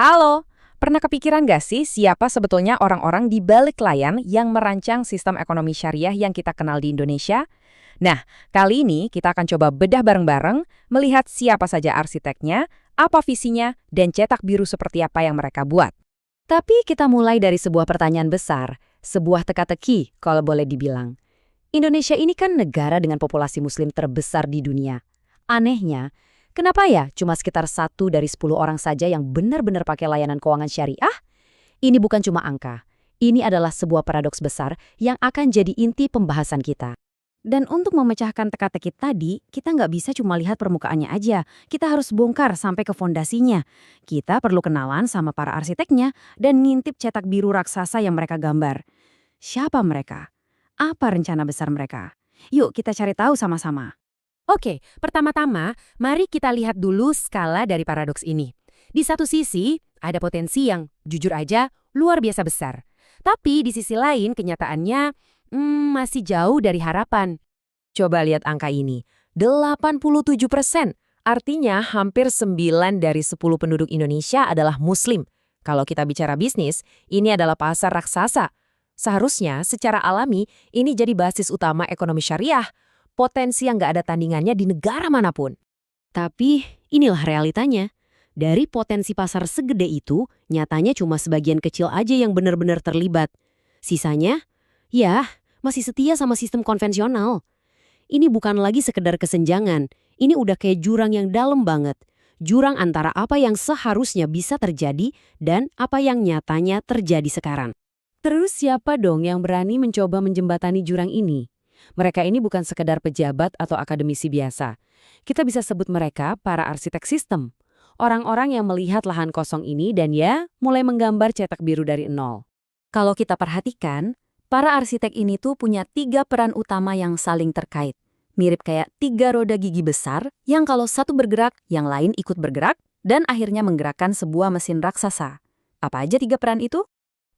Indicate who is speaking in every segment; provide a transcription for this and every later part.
Speaker 1: Halo, pernah kepikiran gak sih siapa sebetulnya orang-orang di balik layar yang merancang sistem ekonomi syariah yang kita kenal di Indonesia? Nah, kali ini kita akan coba bedah bareng-bareng, melihat siapa saja arsiteknya, apa visinya, dan cetak biru seperti apa yang mereka buat. Tapi kita mulai dari sebuah pertanyaan besar, sebuah teka-teki kalau boleh dibilang. Indonesia ini kan negara dengan populasi muslim terbesar di dunia. Anehnya, kenapa ya cuma sekitar 1 dari 10 orang saja yang benar-benar pakai layanan keuangan syariah? Ini bukan cuma angka. Ini adalah sebuah paradoks besar yang akan jadi inti pembahasan kita. Dan untuk memecahkan teka-teki tadi, kita nggak bisa cuma lihat permukaannya aja. Kita harus bongkar sampai ke fondasinya. Kita perlu kenalan sama para arsiteknya dan ngintip cetak biru raksasa yang mereka gambar. Siapa mereka? Apa rencana besar mereka? Yuk kita cari tahu sama-sama. Oke, pertama-tama, mari kita lihat dulu skala dari paradoks ini. Di satu sisi, ada potensi yang, jujur aja, luar biasa besar. Tapi di sisi lain, kenyataannya masih jauh dari harapan. Coba lihat angka ini, 87%. Artinya hampir 9 dari 10 penduduk Indonesia adalah Muslim. Kalau kita bicara bisnis, ini adalah pasar raksasa. Seharusnya secara alami ini jadi basis utama ekonomi syariah. Potensi yang nggak ada tandingannya di negara manapun. Tapi inilah realitanya. Dari potensi pasar segede itu, nyatanya cuma sebagian kecil aja yang benar-benar terlibat. Sisanya, ya, masih setia sama sistem konvensional. Ini bukan lagi sekedar kesenjangan. Ini udah kayak jurang yang dalam banget. Jurang antara apa yang seharusnya bisa terjadi dan apa yang nyatanya terjadi sekarang. Terus siapa dong yang berani mencoba menjembatani jurang ini? Mereka ini bukan sekedar pejabat atau akademisi biasa. Kita bisa sebut mereka para arsitek sistem. Orang-orang yang melihat lahan kosong ini dan ya mulai menggambar cetak biru dari nol. Kalau kita perhatikan, para arsitek ini tuh punya 3 peran utama yang saling terkait. Mirip kayak 3 roda gigi besar yang kalau satu bergerak, yang lain ikut bergerak dan akhirnya menggerakkan sebuah mesin raksasa. Apa aja 3 peran itu?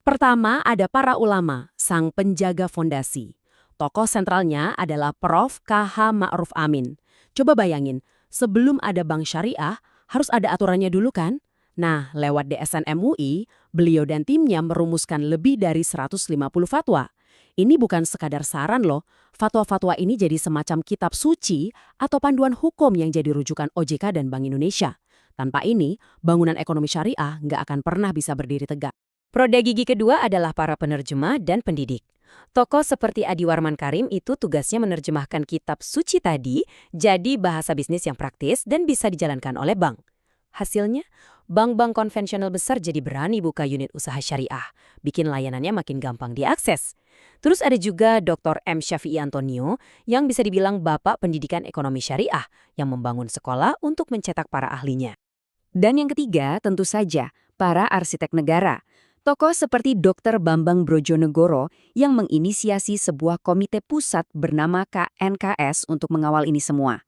Speaker 1: Pertama ada para ulama, sang penjaga fondasi. Tokoh sentralnya adalah Prof. K.H. Ma'ruf Amin. Coba bayangin, sebelum ada bank syariah, harus ada aturannya dulu kan? Nah, lewat DSN MUI, beliau dan timnya merumuskan lebih dari 150 fatwa. Ini bukan sekadar saran loh, fatwa-fatwa ini jadi semacam kitab suci atau panduan hukum yang jadi rujukan OJK dan Bank Indonesia. Tanpa ini, bangunan ekonomi syariah nggak akan pernah bisa berdiri tegak. Roda gigi kedua adalah para penerjemah dan pendidik. Tokoh seperti Adi Warman Karim itu tugasnya menerjemahkan kitab suci tadi jadi bahasa bisnis yang praktis dan bisa dijalankan oleh bank. Hasilnya, bank-bank konvensional besar jadi berani buka unit usaha syariah, bikin layanannya makin gampang diakses. Terus ada juga Dr. M. Syafi'i Antonio yang bisa dibilang bapak pendidikan ekonomi syariah yang membangun sekolah untuk mencetak para ahlinya. Dan yang ketiga, tentu saja, para arsitek negara. Tokoh seperti Dr. Bambang Brojonegoro yang menginisiasi sebuah komite pusat bernama KNKS untuk mengawal ini semua.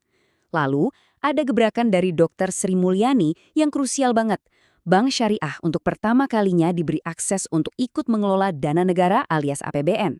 Speaker 1: Lalu, ada gebrakan dari Dr. Sri Mulyani yang krusial banget. Bank Syariah untuk pertama kalinya diberi akses untuk ikut mengelola dana negara alias APBN.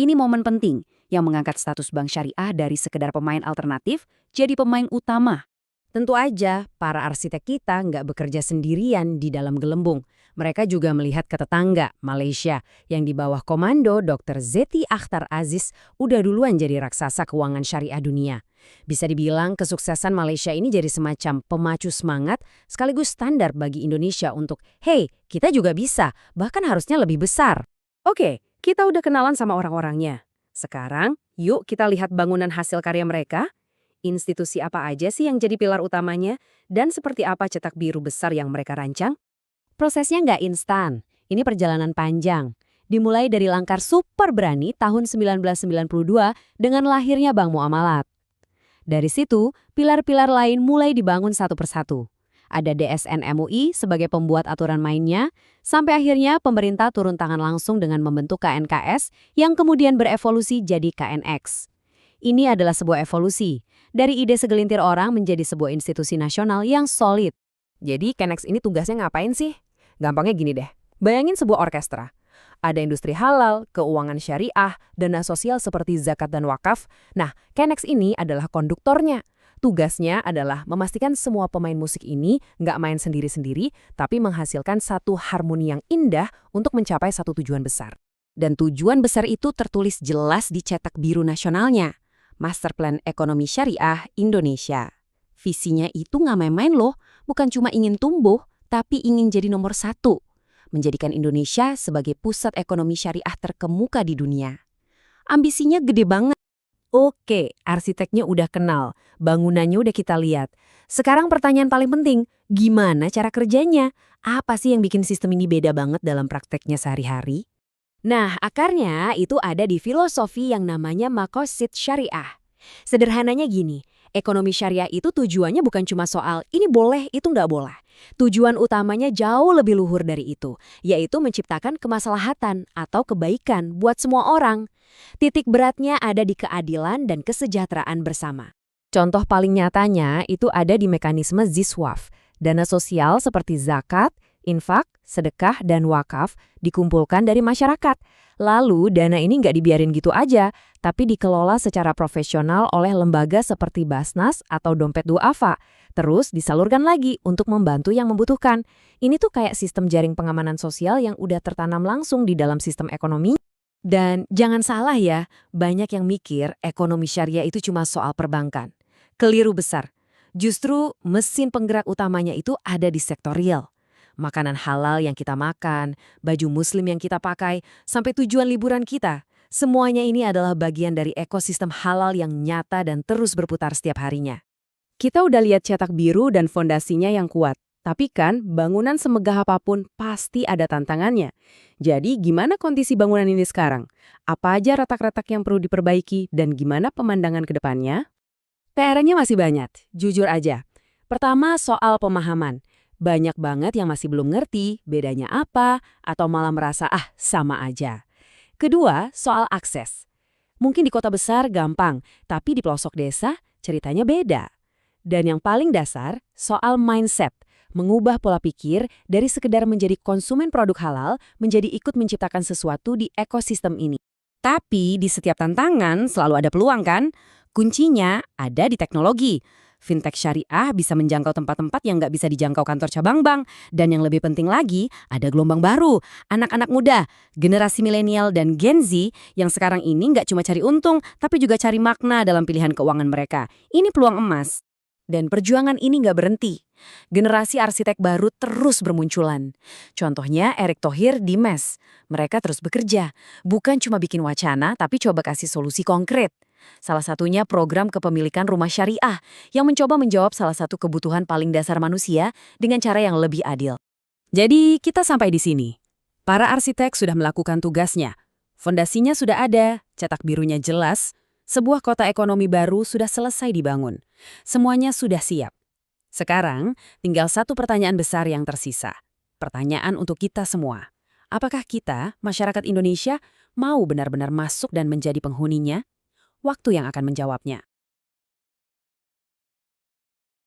Speaker 1: Ini momen penting yang mengangkat status Bank Syariah dari sekedar pemain alternatif jadi pemain utama. Tentu aja, para arsitek kita nggak bekerja sendirian di dalam gelembung. Mereka juga melihat ke tetangga, Malaysia, yang di bawah komando Dr. Zeti Akhtar Aziz udah duluan jadi raksasa keuangan syariah dunia. Bisa dibilang kesuksesan Malaysia ini jadi semacam pemacu semangat sekaligus standar bagi Indonesia untuk, hey, kita juga bisa, bahkan harusnya lebih besar. Oke, kita udah kenalan sama orang-orangnya. Sekarang, yuk kita lihat bangunan hasil karya mereka. Institusi apa aja sih yang jadi pilar utamanya, dan seperti apa cetak biru besar yang mereka rancang? Prosesnya nggak instan, ini perjalanan panjang. Dimulai dari langkah super berani tahun 1992 dengan lahirnya Bank Muamalat. Dari situ, pilar-pilar lain mulai dibangun satu persatu. Ada DSN MUI sebagai pembuat aturan mainnya, sampai akhirnya pemerintah turun tangan langsung dengan membentuk KNKS yang kemudian berevolusi jadi KNX. Ini adalah sebuah evolusi, dari ide segelintir orang menjadi sebuah institusi nasional yang solid. Jadi KNX ini tugasnya ngapain sih? Gampangnya gini deh, bayangin sebuah orkestra. Ada industri halal, keuangan syariah, dana sosial seperti zakat dan wakaf. Nah, KNX ini adalah konduktornya. Tugasnya adalah memastikan semua pemain musik ini nggak main sendiri-sendiri, tapi menghasilkan satu harmoni yang indah untuk mencapai satu tujuan besar. Dan tujuan besar itu tertulis jelas di cetak biru nasionalnya, Master Plan Ekonomi Syariah Indonesia. Visinya itu nggak main-main loh, bukan cuma ingin tumbuh, tapi ingin jadi nomor satu, menjadikan Indonesia sebagai pusat ekonomi syariah terkemuka di dunia. Ambisinya gede banget. Oke, arsiteknya udah kenal, bangunannya udah kita lihat. Sekarang pertanyaan paling penting, gimana cara kerjanya? Apa sih yang bikin sistem ini beda banget dalam prakteknya sehari-hari? Nah, akarnya itu ada di filosofi yang namanya Maqasid Syariah. Sederhananya gini, ekonomi syariah itu tujuannya bukan cuma soal ini boleh, itu nggak boleh. Tujuan utamanya jauh lebih luhur dari itu, yaitu menciptakan kemaslahatan atau kebaikan buat semua orang. Titik beratnya ada di keadilan dan kesejahteraan bersama. Contoh paling nyatanya itu ada di mekanisme Ziswaf. Dana sosial seperti zakat, infak, sedekah, dan wakaf dikumpulkan dari masyarakat. Lalu dana ini nggak dibiarin gitu aja, tapi dikelola secara profesional oleh lembaga seperti Basnas atau Dompet Duafa. Terus disalurkan lagi untuk membantu yang membutuhkan. Ini tuh kayak sistem jaring pengamanan sosial yang udah tertanam langsung di dalam sistem ekonomi. Dan jangan salah ya, banyak yang mikir ekonomi syariah itu cuma soal perbankan. Keliru besar. Justru mesin penggerak utamanya itu ada di sektor real. Makanan halal yang kita makan, baju muslim yang kita pakai, sampai tujuan liburan kita. Semuanya ini adalah bagian dari ekosistem halal yang nyata dan terus berputar setiap harinya. Kita udah lihat cetak biru dan fondasinya yang kuat. Tapi kan, bangunan semegah apapun pasti ada tantangannya. Jadi, gimana kondisi bangunan ini sekarang? Apa aja retak-retak yang perlu diperbaiki dan gimana pemandangan ke depannya? PR-nya masih banyak, jujur aja. Pertama, soal pemahaman. Banyak banget yang masih belum ngerti bedanya apa atau malah merasa sama aja. Kedua, soal akses. Mungkin di kota besar gampang, tapi di pelosok desa ceritanya beda. Dan yang paling dasar, soal mindset. Mengubah pola pikir dari sekedar menjadi konsumen produk halal menjadi ikut menciptakan sesuatu di ekosistem ini. Tapi di setiap tantangan selalu ada peluang kan? Kuncinya ada di teknologi. Fintech syariah bisa menjangkau tempat-tempat yang nggak bisa dijangkau kantor cabang bank. Dan yang lebih penting lagi, ada gelombang baru. Anak-anak muda, generasi milenial dan Gen Z yang sekarang ini nggak cuma cari untung, tapi juga cari makna dalam pilihan keuangan mereka. Ini peluang emas. Dan perjuangan ini nggak berhenti. Generasi arsitek baru terus bermunculan. Contohnya Erick Thohir di MES. Mereka terus bekerja. Bukan cuma bikin wacana, tapi coba kasih solusi konkret. Salah satunya program kepemilikan rumah syariah yang mencoba menjawab salah satu kebutuhan paling dasar manusia dengan cara yang lebih adil. Jadi kita sampai di sini. Para arsitek sudah melakukan tugasnya. Fondasinya sudah ada, cetak birunya jelas, sebuah kota ekonomi baru sudah selesai dibangun. Semuanya sudah siap. Sekarang, tinggal satu pertanyaan besar yang tersisa. Pertanyaan untuk kita semua. Apakah kita, masyarakat Indonesia, mau benar-benar masuk dan menjadi penghuninya? Waktu yang akan menjawabnya.